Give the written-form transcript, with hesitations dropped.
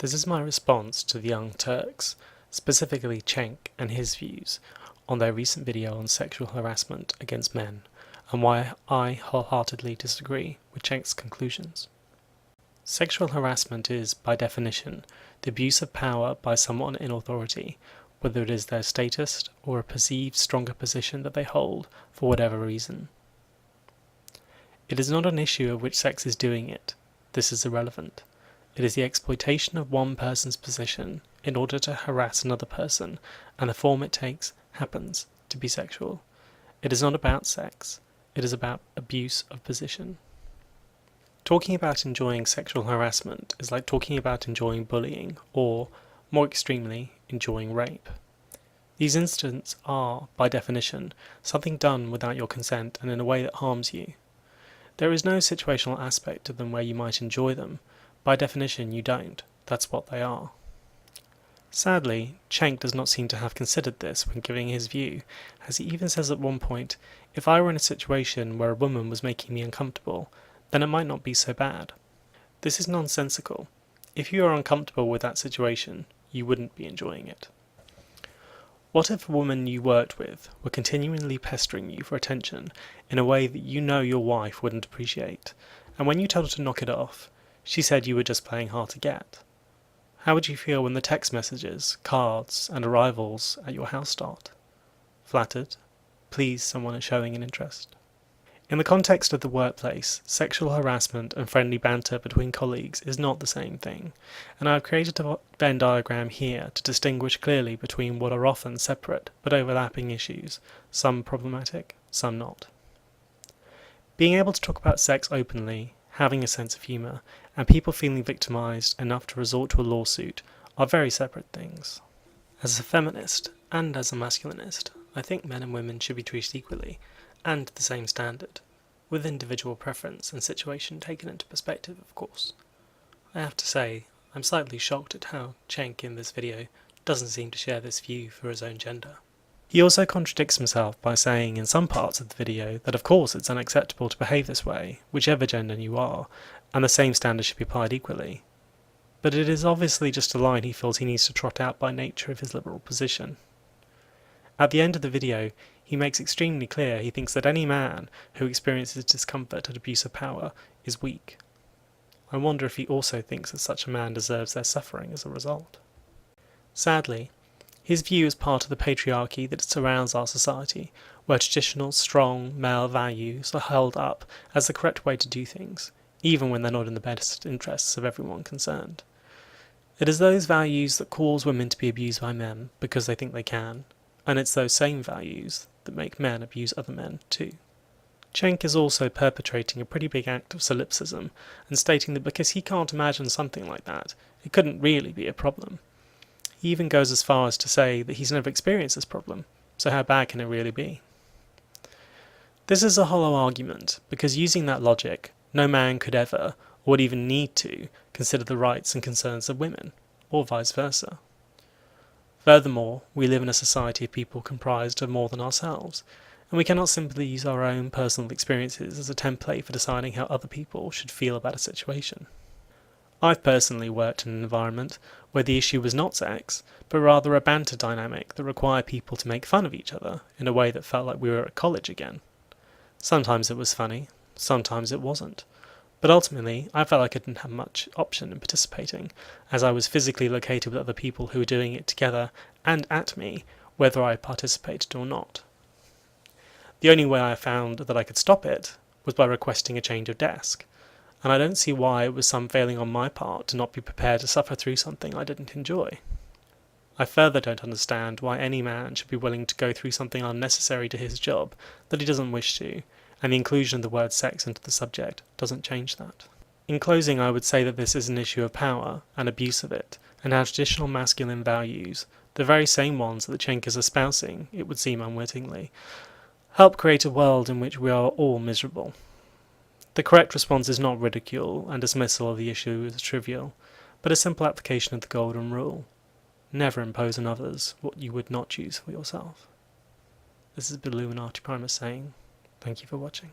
This is my response to the Young Turks, specifically Cenk and his views on their recent video on sexual harassment against men, and why I wholeheartedly disagree with Cenk's conclusions. Sexual harassment is, by definition, the abuse of power by someone in authority, whether it is their status or a perceived stronger position that they hold for whatever reason. It is not an issue of which sex is doing it. This is irrelevant. It is the exploitation of one person's position in order to harass another person, and the form it takes happens to be sexual. It is not about sex. It is about abuse of position. Talking about enjoying sexual harassment is like talking about enjoying bullying, or, more extremely, enjoying rape. These incidents are, by definition, something done without your consent and in a way that harms you. There is no situational aspect to them where you might enjoy them. By definition, you don't. That's what they are. Sadly, Cenk does not seem to have considered this when giving his view, as he even says at one point, "If I were in a situation where a woman was making me uncomfortable, then it might not be so bad." This is nonsensical. If you are uncomfortable with that situation, you wouldn't be enjoying it. What if a woman you worked with were continually pestering you for attention in a way that you know your wife wouldn't appreciate, and when you told her to knock it off, she said you were just playing hard to get? How would you feel when the text messages, cards, and arrivals at your house start? Flattered? Pleased someone is showing an interest? In the context of the workplace, sexual harassment and friendly banter between colleagues is not the same thing, and I have created a Venn diagram here to distinguish clearly between what are often separate but overlapping issues, some problematic, some not. Being able to talk about sex openly, having a sense of humour, and people feeling victimised enough to resort to a lawsuit are very separate things. As a feminist, and as a masculinist, I think men and women should be treated equally, and to the same standard, with individual preference and situation taken into perspective, of course. I have to say, I'm slightly shocked at how Cenk in this video doesn't seem to share this view for his own gender. He also contradicts himself by saying in some parts of the video that of course it's unacceptable to behave this way, whichever gender you are, and the same standards should be applied equally. But it is obviously just a line he feels he needs to trot out by nature of his liberal position. At the end of the video, he makes extremely clear he thinks that any man who experiences discomfort at abuse of power is weak. I wonder if he also thinks that such a man deserves their suffering as a result. Sadly, his view is part of the patriarchy that surrounds our society, where traditional, strong, male values are held up as the correct way to do things, even when they're not in the best interests of everyone concerned. It is those values that cause women to be abused by men because they think they can, and it's those same values that make men abuse other men too. Cenk is also perpetrating a pretty big act of solipsism and stating that because he can't imagine something like that, it couldn't really be a problem. He even goes as far as to say that he's never experienced this problem, so how bad can it really be? This is a hollow argument, because using that logic, no man could ever, or would even need to, consider the rights and concerns of women, or vice versa. Furthermore, we live in a society of people comprised of more than ourselves, and we cannot simply use our own personal experiences as a template for deciding how other people should feel about a situation. I've personally worked in an environment where the issue was not sex, but rather a banter dynamic that required people to make fun of each other in a way that felt like we were at college again. Sometimes it was funny, sometimes it wasn't, but ultimately I felt like I didn't have much option in participating, as I was physically located with other people who were doing it together and at me, whether I participated or not. The only way I found that I could stop it was by requesting a change of desk, and I don't see why it was some failing on my part to not be prepared to suffer through something I didn't enjoy. I further don't understand why any man should be willing to go through something unnecessary to his job that he doesn't wish to, and the inclusion of the word sex into the subject doesn't change that. In closing, I would say that this is an issue of power and abuse of it, and how traditional masculine values, the very same ones that Cenk is espousing, it would seem unwittingly, help create a world in which we are all miserable. The correct response is not ridicule and dismissal of the issue as trivial, but a simple application of the golden rule. Never impose on others what you would not choose for yourself. This is Illuminati Primus saying, thank you for watching.